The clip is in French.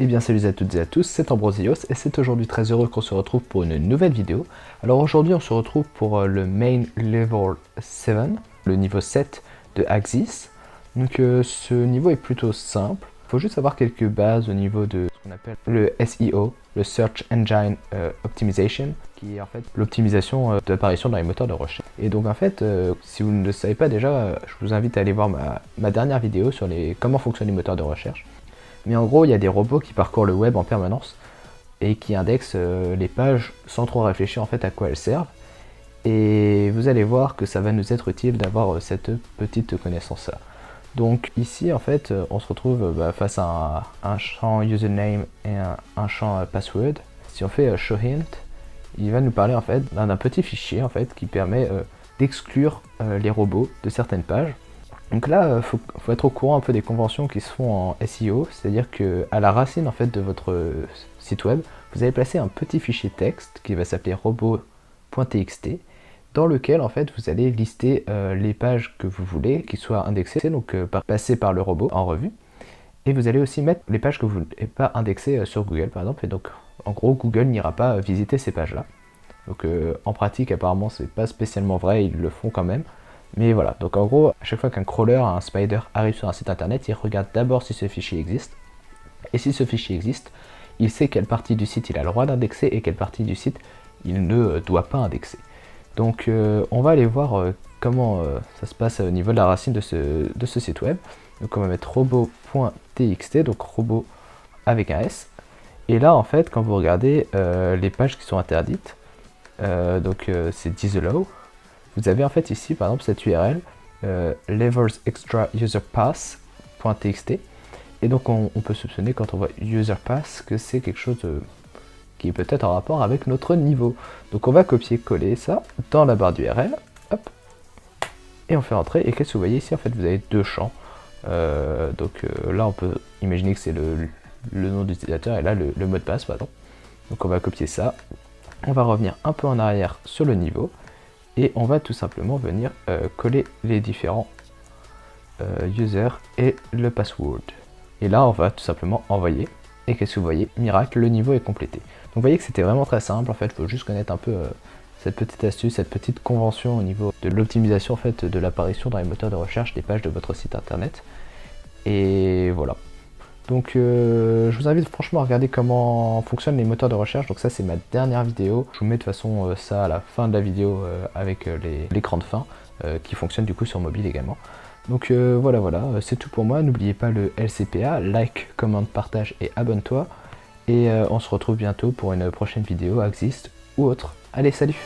Eh bien salut à toutes et à tous, c'est Ambrosios et c'est aujourd'hui très heureux qu'on se retrouve pour une nouvelle vidéo. Alors aujourd'hui on se retrouve pour le Main Level 7, le niveau 7 de Axis. Donc ce niveau est plutôt simple, il faut juste avoir quelques bases au niveau de ce qu'on appelle le SEO, le Search Engine Optimization, qui est en fait l'optimisation d'apparition dans les moteurs de recherche. Et donc en fait, si vous ne le savez pas déjà, je vous invite à aller voir ma dernière vidéo sur comment fonctionnent les moteurs de recherche. Mais en gros, il y a des robots qui parcourent le web en permanence et qui indexent les pages sans trop réfléchir en fait à quoi elles servent. Et vous allez voir que ça va nous être utile d'avoir cette petite connaissance-là. Donc ici, en fait, on se retrouve face à un champ username et un champ password. Si on fait show hint, il va nous parler en fait d'un petit fichier en fait qui permet d'exclure les robots de certaines pages. Donc là, faut être au courant un peu des conventions qui se font en SEO, c'est-à-dire que à la racine en fait de votre site web, vous allez placer un petit fichier texte qui va s'appeler robot.txt, dans lequel en fait vous allez lister les pages que vous voulez qui soient indexées, donc passer par le robot en revue, et vous allez aussi mettre les pages que vous n'avez pas indexées sur Google par exemple, et donc en gros Google n'ira pas visiter ces pages-là. Donc en pratique apparemment c'est pas spécialement vrai, ils le font quand même. Mais voilà, donc en gros, à chaque fois qu'un crawler, un spider arrive sur un site internet, il regarde d'abord si ce fichier existe. Et si ce fichier existe, il sait quelle partie du site il a le droit d'indexer et quelle partie du site il ne doit pas indexer. Donc on va aller voir comment ça se passe au niveau de la racine de ce site web. Donc on va mettre robot.txt, donc robot avec un S. Et là en fait, quand vous regardez les pages qui sont interdites, c'est disallow. Vous avez en fait ici par exemple cette URL levels extra user pass.txt, et donc on peut soupçonner quand on voit user pass que c'est quelque chose qui est peut-être en rapport avec notre niveau. Donc on va copier-coller ça dans la barre d'URL, hop, et on fait entrer, et qu'est-ce que vous voyez ici en fait vous avez deux champs. Là on peut imaginer que c'est le nom d'utilisateur et là le mot de passe pardon. Donc on va copier ça, on va revenir un peu en arrière sur le niveau, et on va tout simplement venir coller les différents users et le password. Et là, on va tout simplement envoyer. Et qu'est-ce que vous voyez? Miracle, le niveau est complété. Donc vous voyez que c'était vraiment très simple. En fait, il faut juste connaître un peu cette petite astuce, cette petite convention au niveau de l'optimisation en fait, de l'apparition dans les moteurs de recherche des pages de votre site internet. Et voilà. Donc je vous invite franchement à regarder comment fonctionnent les moteurs de recherche. Donc ça c'est ma dernière vidéo. Je vous mets de toute façon ça à la fin de la vidéo avec l'écran de fin qui fonctionne du coup sur mobile également. Donc voilà, c'est tout pour moi. N'oubliez pas le LCPA, like, commente, partage et abonne-toi. Et on se retrouve bientôt pour une prochaine vidéo Axis ou autre. Allez, salut!